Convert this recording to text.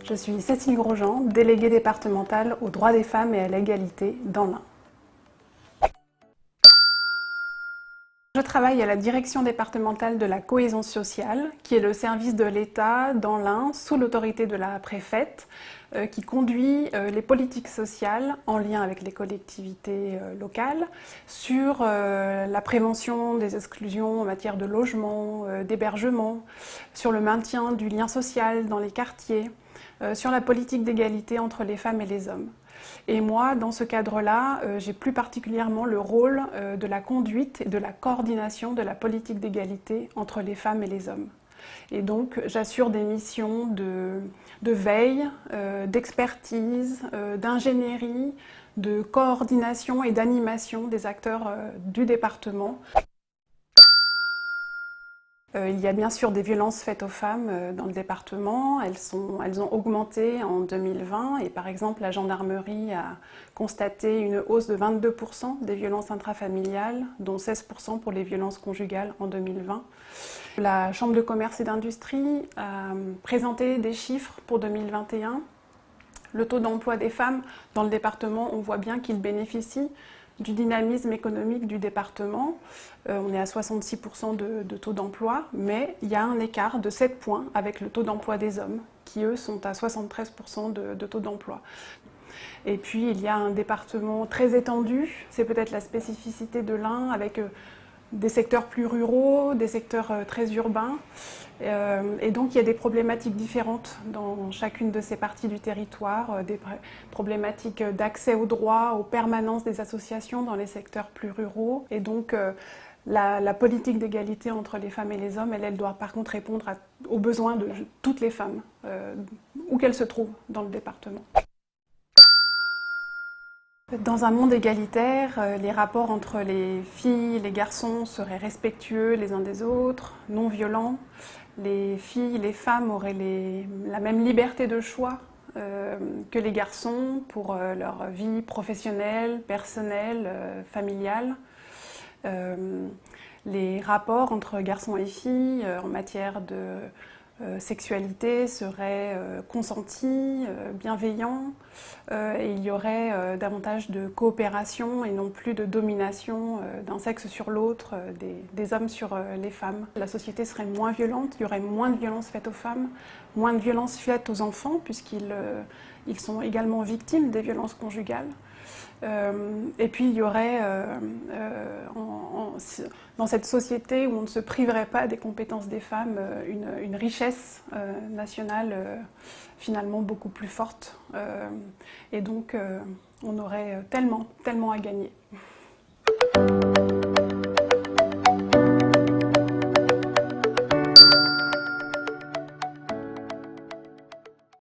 Je suis Cécile Grosjean, déléguée départementale aux droits des femmes et à l'égalité dans l'Ain. Je travaille à la direction départementale de la cohésion sociale, qui est le service de l'État dans l'Ain, sous l'autorité de la préfète, qui conduit les politiques sociales en lien avec les collectivités locales sur la prévention des exclusions en matière de logement, d'hébergement, sur le maintien du lien social dans les quartiers, sur la politique d'égalité entre les femmes et les hommes. Et moi, dans ce cadre-là, j'ai plus particulièrement le rôle de la conduite et de la coordination de la politique d'égalité entre les femmes et les hommes. Et donc, j'assure des missions de veille, d'expertise, d'ingénierie, de coordination et d'animation des acteurs du département. Il y a bien sûr des violences faites aux femmes dans le département. Elles ont augmenté en 2020 et par exemple la gendarmerie a constaté une hausse de 22% des violences intrafamiliales, dont 16% pour les violences conjugales en 2020. La Chambre de commerce et d'industrie a présenté des chiffres pour 2021. Le taux d'emploi des femmes dans le département, on voit bien qu'il bénéficie du dynamisme économique du département. On est à 66% de taux d'emploi, mais il y a un écart de 7 points avec le taux d'emploi des hommes, qui eux sont à 73% de taux d'emploi. Et puis il y a un département très étendu, c'est peut-être la spécificité de l'Ain, avec des secteurs plus ruraux, des secteurs très urbains. Et donc il y a des problématiques différentes dans chacune de ces parties du territoire, des problématiques d'accès aux droits, aux permanences des associations dans les secteurs plus ruraux. Et donc la politique d'égalité entre les femmes et les hommes, elle doit par contre répondre aux besoins de toutes les femmes, où qu'elles se trouvent dans le département. Dans un monde égalitaire, les rapports entre les filles et les garçons seraient respectueux les uns des autres, non violents. Les filles, les femmes auraient la même liberté de choix que les garçons pour leur vie professionnelle, personnelle, familiale. Les rapports entre garçons et filles en matière de sexualité serait consentie, bienveillant, et il y aurait davantage de coopération et non plus de domination d'un sexe sur l'autre, des hommes sur les femmes. La société serait moins violente, il y aurait moins de violences faites aux femmes, moins de violences faites aux enfants puisqu'ils sont également victimes des violences conjugales. Et puis il y aurait, dans cette société où on ne se priverait pas des compétences des femmes, une richesse nationale finalement beaucoup plus forte. Et donc on aurait tellement à gagner.